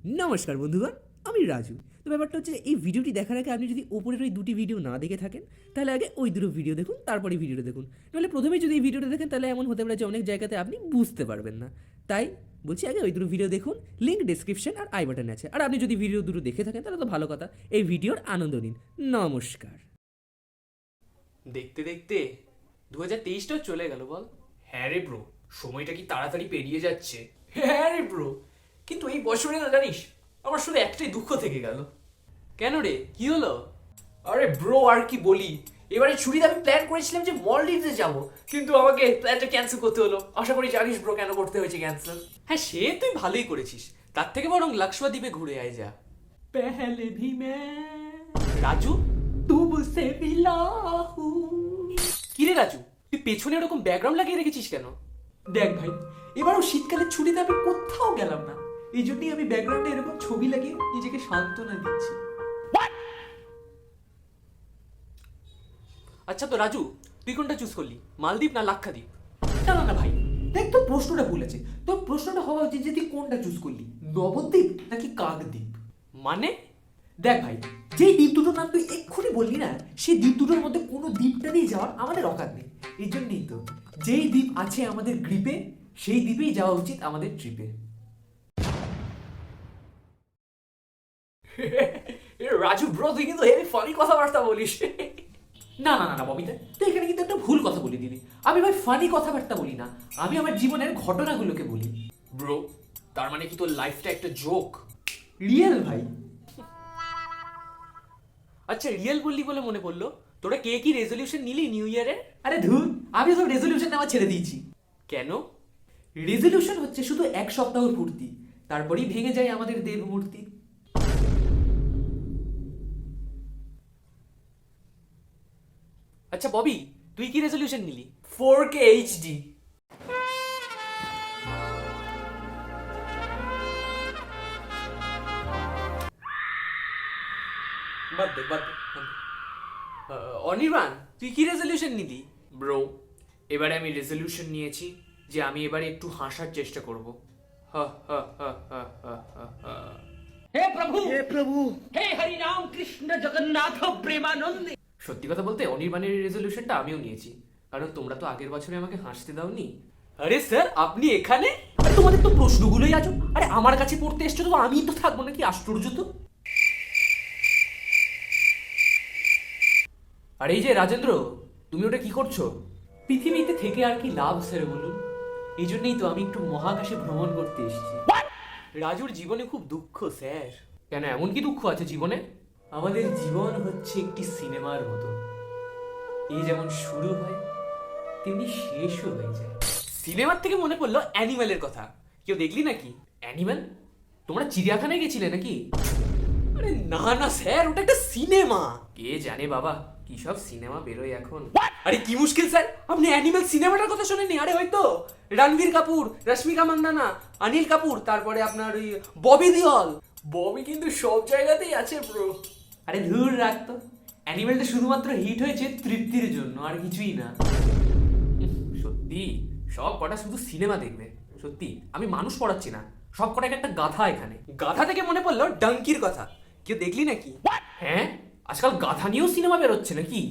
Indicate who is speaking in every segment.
Speaker 1: নমস্কার বন্ধুগণ, আমি রাজু। তো ব্যাপারটা হচ্ছে এই ভিডিওটি দেখার আগে আপনি যদি ওপরের ওই দুটি ভিডিও না দেখে থাকেন তাহলে আগে ওই দুটো ভিডিও দেখুন, তারপরে ভিডিওটা দেখুন। নাহলে প্রথমেই যদি এই ভিডিওটা দেখেন তাহলে এমন হতে পারে যে অনেক জায়গাতে আপনি বুঝতে পারবেন না। তাই বলছি আগে ওই দুটো ভিডিও দেখুন, লিঙ্ক ডিসক্রিপশন আর আই বাটনে আছে। আর আপনি যদি ভিডিও দুটো দেখে থাকেন তাহলে তো ভালো কথা, এই ভিডিওর আনন্দ নিন। নমস্কার।
Speaker 2: দেখতে দেখতে 2023টাও চলে গেল বল। হ্যাঁ রে ব্রো, সময়টা কি তাড়াতাড়ি পেরিয়ে যাচ্ছে। হ্যাঁ রে ব্রো, কিন্তু এই বছরে না জানিস আমার শুধু একটাই দুঃখ থেকে গেল। কেন রে, কি হলো? আরে ব্রো আর কি বলি, এবারে ছুটিতে আমি প্ল্যান করেছিলাম যে মলদ্বীপে যাব, কিন্তু আমাকে প্ল্যানটা ক্যান্সেল করতে হলো। আশা করি জানিস ব্রো কেন করতে হয়েছে ক্যান্সেল। হ্যাঁ সে তুই ভালোই করেছিস, তার থেকে বরং লাক্সদ্বীপে ঘুরে আয় যা। পেহলে ভি मैं রাজু তুমসে মিলা হুঁ। কিরে রাজু, তুই পেছনে ওরকম ব্যাকগ্রাউন্ড লাগিয়ে রেখেছিস কেন?
Speaker 3: দেখ ভাই, এবারও শীতকালের ছুটিতে আমি কোথাও গেলাম না, এই জন্যই আমি ব্যাকগ্রাউন্ডে এরকম ছবি লাগিয়ে নিজেকে সান্ত্বনা দিচ্ছি।
Speaker 2: আচ্ছা তো রাজু, তুই কোনটা চুজ করলি, মালদ্বীপ না লাক্ষাদ্বীপ?
Speaker 3: না না না ভাই, দেখ তোর প্রশ্নটা ভুল আছে। তোর প্রশ্নটা হওয়া উচিত যে তুই কোনটা চুজ করলি, নবদ্বীপ নাকি কাকদ্বীপ।
Speaker 2: মানে?
Speaker 3: দেখ ভাই, যেই দ্বীপ দুটোর নাম তুই এক্ষুনি বললি না, সেই দ্বীপ দুটোর মধ্যে কোনো দ্বীপটা দিয়ে যাওয়ার আমাদের অকাত নেই। এই জন্যই তো যেই দ্বীপ আছে আমাদের গ্রিপে, সেই দ্বীপেই যাওয়া উচিত আমাদের ট্রিপে।
Speaker 2: রাজু ব্রো, তুই কিন্তু হেভি ফানি কথাবার্তা বলিস।
Speaker 3: না না না না ববিতা, তুই এখানে কিন্তু একটা ভুল কথা বলে দিলি। আমি ভাই ফানি কথাবার্তা বলি না, আমি আমার জীবনের ঘটনাগুলোকে বলি।
Speaker 2: ব্রো, তার মানে কি তোর লাইফটা একটা জোক?
Speaker 3: রিয়েল ভাই।
Speaker 2: আচ্ছা রিয়েল বললি বলে মনে পড়লো, তোরা কে কি রেজলিউশন নিলি নিউ ইয়ারে?
Speaker 3: আরে ধুর, আমি সব রেজলিউশন নেওয়া ছেড়ে দিয়েছি।
Speaker 2: কেন?
Speaker 3: রেজলিউশন হচ্ছে শুধু এক সপ্তাহের পূর্তি, তারপরেই ভেঙে যায় আমাদের দেব মূর্তি।
Speaker 2: আচ্ছা ববি, তুই কি রেজলিউশন নিলি?
Speaker 3: 4K HD।
Speaker 2: বাদ দে বাদ দে। অনির্বাণ, তুই কি রেজলিউশন নিলি? ব্রো, এবারে আমি রেজলিউশন নিয়েছি যে আমি এবারে একটু হাসার চেষ্টা করব।
Speaker 4: हे प्रभु हे हरि राम कृष्ण जगन्नाथ प्रेमानंद।
Speaker 2: সত্যি কথা বলতে অনির্বাণের রেজলিউশনটা আমিও নিয়েছি, কারণ তোমরা তো আগের বছরে আমাকে হাসতে দাওনি। আরে স্যার, আপনি এখানে?
Speaker 3: আরে তোমাদের তো প্রশ্নগুলোই আছো। আরে আমার কাছে পড়তে এসছো তো আমি তো থাকবো নাকি? আশ্চর্য তো।
Speaker 2: আর এই যে রাজেন্দ্র, তুমি ওটা কি করছো?
Speaker 3: পৃথিবীতে থেকে আর কি লাভ স্যার বলুন? এই জন্যই তো আমি একটু মহাকাশে ভ্রমণ করতে এসেছি।
Speaker 2: রাজুর জীবনে খুব দুঃখ স্যার। কেন, এমন কি দুঃখ আছে জীবনে?
Speaker 3: আমাদের জীবন হচ্ছে একটি সিনেমার মতো, এই যেমন শুরু হয় তেমনি শেষও হয়ে যায়।
Speaker 2: সিনেমার থেকে মনে পড়লো অ্যানিমেলের কথা। কেউ দেখলি নাকি অ্যানিমেল? তোমরা চিড়িয়াখানায় গেছিলে নাকি? আরে না না স্যার, ওটা একটা সিনেমা। কে জানে বাবা, কি সব সিনেমা বেরোয় এখন। আরে কি মুশকিল স্যার, আপনি অ্যানিমেল সিনেমাটার কথা শোনেননি? আরে হয়তো রণবীর কাপুর, রশ্মিকা মান্দানা, অনিল কাপুর, তারপরে আপনার ওই ববি দিওল। ববি কিন্তু সব জায়গাতেই আছে ব্রো।
Speaker 3: আরে ধুর রাখতো, অ্যানিমেলটা শুধুমাত্র হিট হয়েছে তৃপ্তির জন্য, আর কিছুই না।
Speaker 2: সত্যি সব কটা শুধু সিনেমা দেখবে। সত্যি আমি মানুষ পড়াচ্ছি না, সব কটা একটা গাধা এখানে। গাধা থেকে মনে পড়লো ডাঙ্কির কথা। কেউ দেখলি নাকি? হ্যাঁ, আজকাল গাধা নিয়েও সিনেমা বেরোচ্ছে নাকি?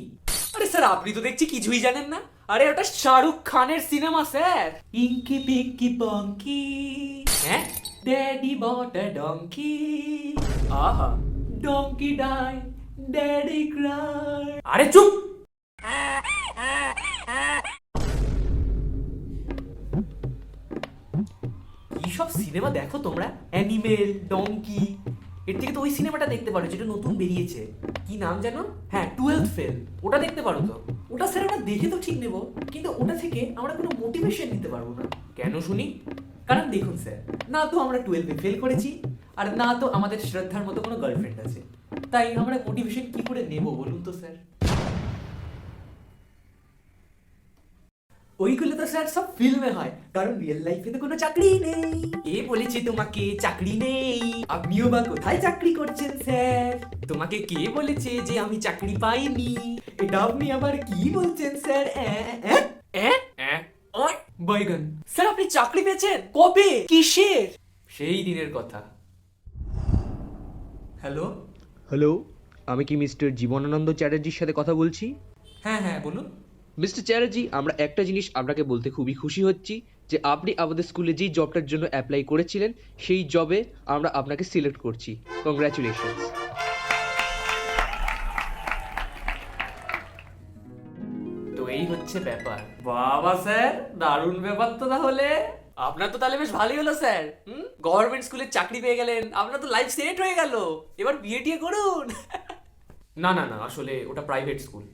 Speaker 2: আরে স্যার, আপনি তো দেখছি কিছুই জানেন না। আরে ওটা শাহরুখ খানের সিনেমা স্যার।
Speaker 3: ইঙ্কি পিঙ্কি পঙ্কি,
Speaker 2: হ্যাঁ,
Speaker 3: ড্যাডি বট আ ডঙ্কি,
Speaker 2: আহা,
Speaker 3: ডঙ্কি ডাই, ড্যাডি ক্রাই।
Speaker 2: আরে চুপ। কি সব সিনেমা দেখো তোমরা, অ্যানিমেল, ডঙ্কি। এর থেকে তো ওই সিনেমাটা দেখতে পারো যেটা নতুন বেরিয়েছে, কি নাম জানো? হ্যাঁ, 12th ফেল। ওটা দেখতে পারো তো।
Speaker 3: ওটা স্যার আমরা দেখে তো ঠিক নেব, কিন্তু ওটা থেকে আমরা কোনো মোটিভেশন নিতে পারবো না।
Speaker 2: কেন শুনি?
Speaker 3: কারণ দেখুন স্যার, না তো আমরা 12-এ ফেল করেছি, আর না তো আমাদের শ্রদ্ধার মতো কোনো গার্লফ্রেন্ড আছে। তাই আমরা মোটিভেশন কি করে নেব বলুন তো স্যার? ওইগুলো তো স্যার সব ফিল্মে হয়, কারণ রিয়েল লাইফে তো কোনো চাকরি নেই।
Speaker 2: এ বলেছে তোমাকে চাকরি নেই?
Speaker 3: আপনিও বা কোথায় চাকরি করছেন স্যার?
Speaker 2: তোমাকে কে বলেছে যে আমি চাকরি পাইনি?
Speaker 3: এটা আপনি আবার কি বলছেন স্যার?
Speaker 2: বাইগান। স্যার আপনি চাকরি পেয়েছেন? কবে? কিসের? সেই দিনের কথা
Speaker 3: হ্যালো।
Speaker 1: হ্যালো, আমি কি মিস্টার জীবনানন্দ চ্যাটার্জির সাথে কথা বলছি?
Speaker 3: হ্যাঁ হ্যাঁ বলুন।
Speaker 1: মিস্টার চ্যাটার্জি, আমরা একটা জিনিস আপনাকে বলতে খুবই খুশি হচ্ছি যে আপনি আমাদের স্কুলে যেই জবটার জন্য অ্যাপ্লাই করেছিলেন সেই জবে আমরা আপনাকে সিলেক্ট করছি। কংগ্রাচুলেশনস।
Speaker 2: তো এই হচ্ছে ব্যাপার।
Speaker 3: বাবা স্যার, দারুণ ব্যাপার তো তাহলে।
Speaker 2: আপনার তো তাহলে বেশ ভালোই হলো স্যার। গভর্নমেন্ট স্কুলে চাকরি পেয়ে গেলেন, আপনার তো লাইফ সেট হয়ে গেল। এবার বিয়ে টিয়ে করুন। না না না, আসলে ওটা প্রাইভেট স্কুল।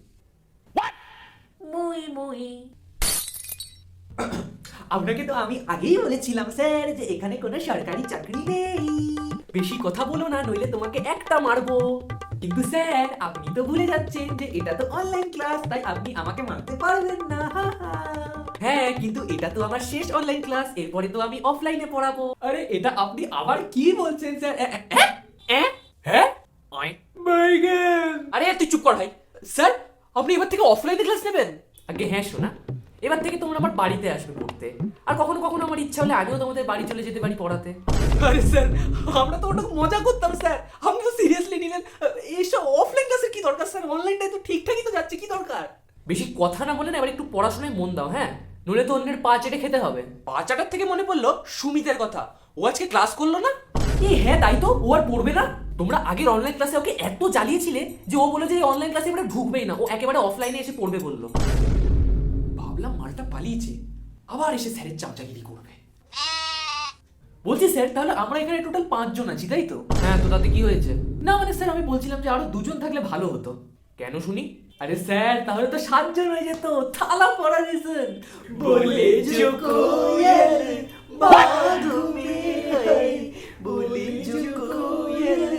Speaker 3: আপনাকে তো আমি আগেই বলেছিলাম স্যার যে এখানে কোনো সরকারি চাকরি নেই।
Speaker 2: বেশি কথা বলো না, নইলে তোমাকে একটা মারবো।
Speaker 3: কিন্তু স্যার আপনি তো ভুলে যাচ্ছেন যে এটা তো অনলাইন ক্লাস, তাই আপনি আমাকে মারতে পারবেন না।
Speaker 2: হ্যাঁ, কিন্তু এটা তো আমার শেষ অনলাইন ক্লাস, এরপরে তো আমি অফলাইনে পড়াবো।
Speaker 3: আরে এটা আপনি আবার কি বলছেন স্যার?
Speaker 2: হ্যাঁ? আরে তুই চুপ কর ভাই। স্যার, আপনি এবার থেকে অফলাইনে ক্লাস নেবেন? আগে হ্যাঁ শোনা, এবার থেকে তোমরা আমার বাড়িতে আসবে পড়তে। আর কখনো কখনো আমার ইচ্ছা হলে আগেও তোমাদের বাড়ি চলে যেতে পারি পড়াতে। আরে স্যার, আমরা তো ওটা মজা করতাম স্যার, আপনি তো সিরিয়াসলি নিলেন। এইসব অফলাইন ক্লাসের কি দরকার স্যার? অনলাইনটাই তো ঠিকঠাকই তো যাচ্ছে, কি দরকার? বেশি কথা না বলে না, এবার একটু পড়াশোনায় মন দাও। হ্যাঁ, নইলে তো অন্যের পা চেটে খেতে হবে। পা চাটার থেকে মনে পড়লো সুমিতের কথা। ও আজকে ক্লাস করলো না? হ্যাঁ তাই তো, ও আর পড়বে না। তোমরা আগের অনলাইন ক্লাসে ওকে এত জ্বালিয়েছিলে যে ও বলে যে অনলাইন ক্লাসে এবারে ঢুকবেই না, ও একেবারে অফলাইনে এসে পড়বে বললো। ভাবলাম মালটা পালিয়েছে, আবার এসে স্যারের চামচাগিরি করবে। বলছি স্যার, তাহলে আমরা এখানে টোটাল 5 জন আছি, তাই তো? হ্যাঁ, তো তাতে কি হয়েছে? না মানে স্যার, আমি বলছিলাম যে আরো 2 জন থাকলে ভালো হতো। কেন শুনি?
Speaker 3: আরে স্যার, তাহলে তো 7 জন হয়ে যেত। থালা পড়া দিয়েছেন বলে जो कोयल बाग में है, बोले जो कोयल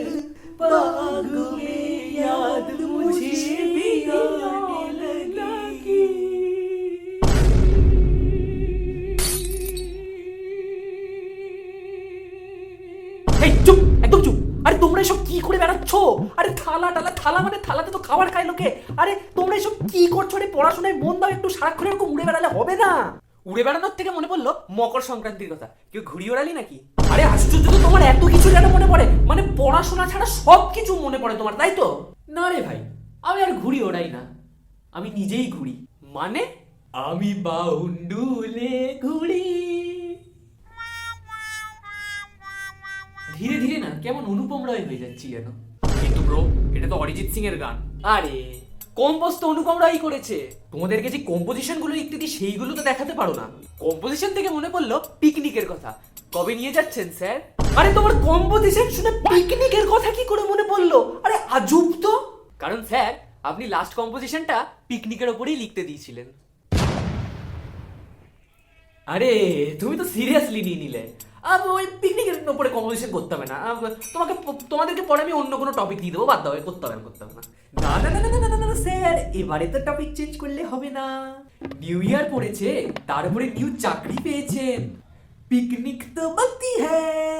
Speaker 3: बाग में याद मुझे भी आने लगी।
Speaker 2: এই চুপ, একদম চুপ। আরে তোমরা এসব কি করে বেড়াচ্ছ? আরে থালা টালা, থালা মানে থালাতে তো খাবার খায় লোকে। আরে তোমরা এসব কি করছো? রে পড়াশোনায় মন দাও একটু, সারাক্ষণ এরকম উড়ে বেড়ালে হবে না। উড়ে বেড়ানোর থেকে মনে পড়লো মকর সংক্রান্তির কথা। কেউ ঘুড়ি ওড়ালি নাকি? আরে আশ্চর্য তো, তোমার এত কিছু যেন মনে পড়ে, মানে পড়াশোনা ছাড়া সব কিছু মনে পড়ে তোমার, তাই তো?
Speaker 3: না রে ভাই, আমি আর ঘুড়ি ওড়াই না, আমি নিজেই ঘুড়ি।
Speaker 2: মানে?
Speaker 3: আমি বাউন্ডুলে ঘুড়ি। ধীরে ধীরে না কেমন অনুপম রয় হয়ে যাচ্ছি যেন।
Speaker 2: কিন্তু ব্রো, এটা তো অরিজিৎ সিং এর গান। আরে কম্পোজ তো অনুপম রাই করেছে। তোমাদেরকে যে কম্পোজিশন গুলো লিখতে দিই সেইগুলো তো দেখাতে পারো না। কম্পোজিশন থেকে মনে পড়লো পিকনিকের কথা। কবে নিয়ে যাচ্ছেন স্যার? আরে তোমার কম্পোজিশন শুনে পিকনিকের কথা কি করে মনে পড়লো? আরে আজব তো। কারণ স্যার, আপনি লাস্ট কম্পোজিশনটা পিকনিকের ওপরেই লিখতে দিয়েছিলেন।
Speaker 3: আরে তুমি তো সিরিয়াসলি নিয়ে নিলে। ওই পিকনিকের উপরে কম্পোজিশন করতে হবে না। তোমাদেরকে পরে আমি অন্য কোনো টপিক দিয়ে দেবো, বাদ দাও, করতে হবে না। না না না না না না না স্যার, এবারে তো টপিক চেঞ্জ করলে হবে না। নিউ ইয়ার পড়েছে, তারপরে নিউ চাকরি পেয়েছেন, পিকনিক তো বাকি হ্যায়।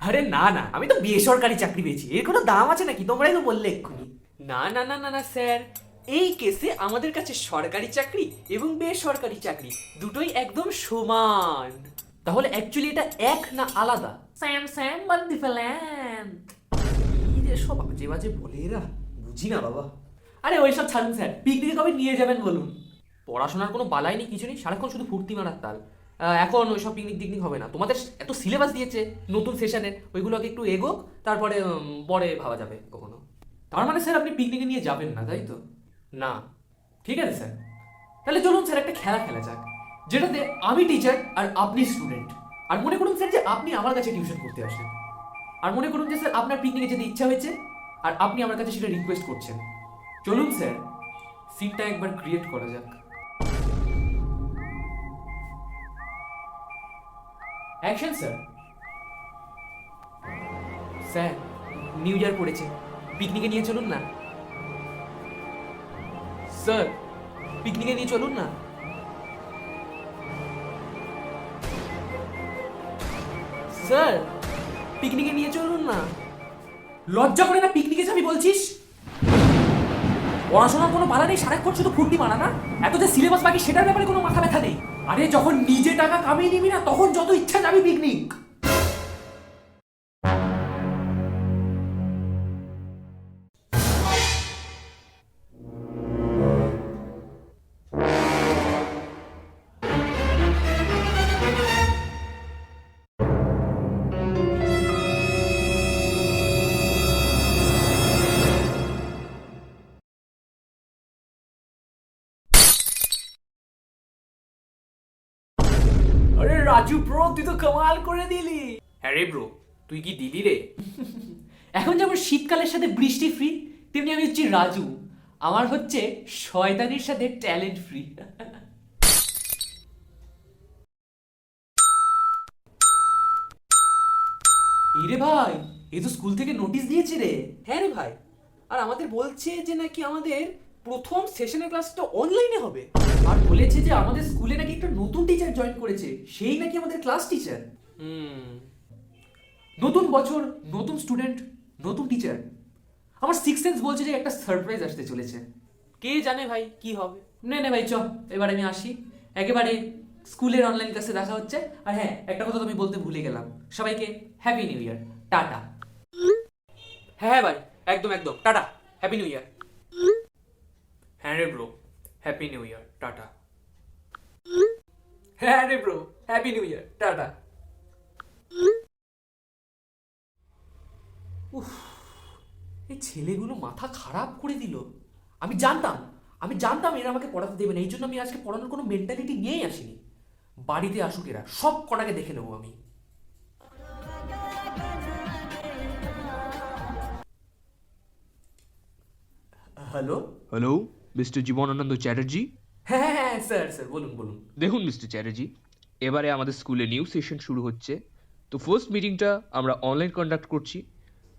Speaker 3: আরে না না, আমি তো বেসরকারি চাকরি পেয়েছি, এর কোনো দাম আছে নাকি? তোমরাই তো বললে এক্ষুনি।
Speaker 2: না না না না না স্যার, এই কেসে আমাদের কাছে সরকারি চাকরি এবং বেসরকারি চাকরি দুটোই একদম সমান।
Speaker 3: তাহলে অ্যাকচুয়ালি এটা এক না আলাদা? স্যাম স্যাম বান্দি ফেলেন। কি যে সব বাজে বাজে বলে এরা, বুঝি না বাবা। আরে ওইসব ছাড়ুন স্যার, পিকনিকে কবে নিয়ে যাবেন বলুন?
Speaker 2: পড়াশোনার কোনো বালাই নেই, কিছু নেই, সারাক্ষণ শুধু ফুর্তি মারার তাল। এখন ওইসব পিকনিক টিকনিক হবে না। তোমাদের এত সিলেবাস দিয়েছে নতুন সেশনের, ওইগুলোকে একটু এগোক, তারপরে পরে ভাবা যাবে কখনো।
Speaker 3: তার মানে স্যার আপনি পিকনিকে নিয়ে যাবেন না, তাই তো?
Speaker 2: না।
Speaker 3: ঠিক আছে স্যার, তাহলে চলুন স্যার একটা খেলা খেলা যাক, যেটাতে আমি টিচার আর আপনি স্টুডেন্ট। আর মনে করুন স্যার যে আপনি আমার কাছে টিউশন করতে আসেন। আর মনে করুন যে স্যার আপনার পিকনিকে যেতে ইচ্ছা হয়েছে আর আপনি আমার কাছে সেটা রিকোয়েস্ট করছেন। চলুন স্যার, সিনটা একবার ক্রিয়েট করা যাক। Action sir.
Speaker 2: Sir, new year পড়েছে, পিকনিকে নিয়ে চলুন না। স্যার, পিকনিকে নিয়ে চলুন না। স্যার, পিকনিকে নিয়ে চলুন না।
Speaker 3: লজ্জা করে না পিকনিকে যাবি বলছিস? পড়াশোনার কোনো বাধা নেই, সারাক্ষণ শুধু ফুর্তি মারা না? এত যে সিলেবাস বাকি সেটার ব্যাপারে কোনো মাথা ব্যথা নেই? আরে যখন নিজে টাকা কামিয়ে নিবি না, তখন যত ইচ্ছা যাবি পিকনিক। রাজু ব্রো, তুই তো কামাল করে দিলি।
Speaker 2: হ্যাঁ রে ব্রো, তুই কি দিলি রে?
Speaker 3: এখন যেমন শীতকালের সাথে বৃষ্টি ফ্রি, তেমনি আমি হচ্ছি রাজু, আমার হচ্ছে শয়তানির সাথে ট্যালেন্ট ফ্রি।
Speaker 1: রে ভাই, এই তো স্কুল থেকে নোটিশ দিয়েছে রে।
Speaker 2: হ্যাঁ রে ভাই, আর আমাদের বলছে যে নাকি আমাদের প্রথম সেশনের ক্লাসটা অনলাইনে হবে।
Speaker 1: আর বলেছে যে আমাদের স্কুলে নাকি একটা নতুন টিচার জয়েন করেছে, সেই নাকি আমাদের ক্লাস টিচার। নতুন বছর, নতুন স্টুডেন্ট, নতুন টিচার। আমার সিক্স সেন্স বলছে যে একটা সারপ্রাইজ আসতে চলেছে।
Speaker 2: কে জানে ভাই কি হবে।
Speaker 1: নে ভাই চ, এবার আমি আসি। একেবারে স্কুলের অনলাইন ক্লাসে দেখা হচ্ছে। আর হ্যাঁ, একটা কথা তো আমি বলতে ভুলে গেলাম, সবাইকে হ্যাপি নিউ ইয়ার, টাটা।
Speaker 2: হ্যাঁ ভাই, একদম একদম, টাটা, হ্যাপি নিউ ইয়ার। হ্যাঁ রে bro, happy new year, tata. হ্যাঁ রে bro, happy new year, tata.
Speaker 1: এই ছেলেগুলো মাথা খারাপ করে দিল। আমি জানতাম এরা আমাকে পড়াতে দেবে না, এই জন্য আমি আজকে পড়ানোর কোনো মেন্টালিটি নিয়েই আসিনি। বাড়িতে আসুক এরা, সব কটাকে দেখে নেবো আমি। Hello.
Speaker 5: Hello mister Jibanananda Chatterjee.
Speaker 1: হ্যাঁ স্যার বলুন।
Speaker 5: দেখুন মিস্টার চ্যাটার্জি, এবারে আমাদের স্কুলে নিউ সেশন শুরু হচ্ছে। তো ফার্স্ট মিটিংটা আমরা অনলাইন কন্ডাক্ট করছি।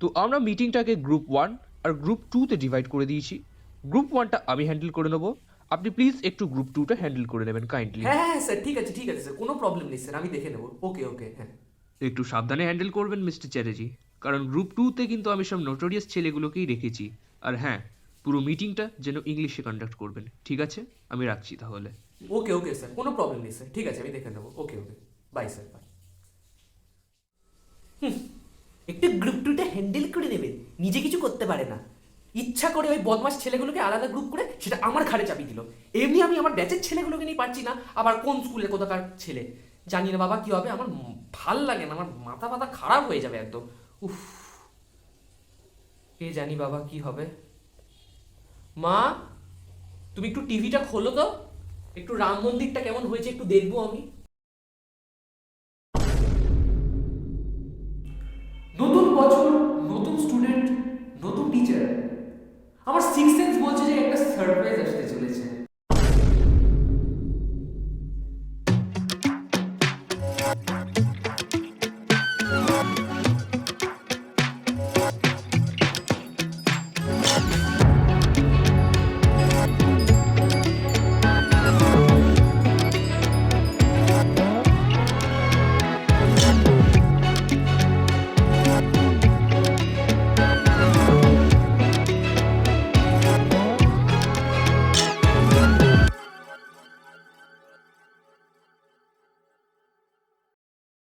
Speaker 5: তো আমরা মিটিংটাকে গ্রুপ 1 আর গ্রুপ 2-তে ডিভাইড করে দিয়েছি। গ্রুপ 1টা আমি হ্যান্ডেল করে নেবো, আপনি প্লিজ একটু গ্রুপ 2টা হ্যান্ডেল করে নেবেন কাইন্ডলি।
Speaker 1: হ্যাঁ স্যার, ঠিক আছে স্যার, কোনো প্রবলেম নেই স্যার, আমি দেখে নেবো। ওকে হ্যাঁ।
Speaker 5: একটু সাবধানে হ্যান্ডেল করবেন মিস্টার চ্যাটার্জি, কারণ গ্রুপ 2-তে কিন্তু আমি সব নোটোরিয়াস ছেলেগুলোকেই রেখেছি। আর হ্যাঁ, পুরো মিটিংটা যেন ইংলিশে কন্ডাক্ট করবেন, ঠিক আছে? আমি রাখছি তাহলে।
Speaker 1: ওকে স্যার, কোনো প্রবলেম নেই স্যার, ঠিক আছে, আমি দেখে নেবো। Okay bye sir, bye. একটু গ্রুপ 2টা হ্যান্ডেল করে নেবেন, নিজে কিছু করতে পারে না। ইচ্ছা করে ওই বদমাস ছেলেগুলোকে আলাদা গ্রুপ করে সেটা আমার ঘাড়ে চাপিয়ে দিল। এমনি আমি আমার ব্যাচের ছেলেগুলোকে নিয়ে পারছি না, আবার কোন স্কুলে কোথাকার ছেলে জানি না বাবা কি হবে। আমার ভাল লাগে না, আমার মাথা খারাপ হয়ে যাবে একদম। উফ, কে জানি বাবা কি হবে। মা, তুমি একটু টিভিটা খোলো তো, একটু রাম মন্দিরটা কেমন হয়েছে একটু দেখবো আমি। নতুন বছর, নতুন স্টুডেন্ট, নতুন টিচার। আমার সিক্স সেন্স বলছে যে একটা সারপ্রাইজ আসতে চলেছে।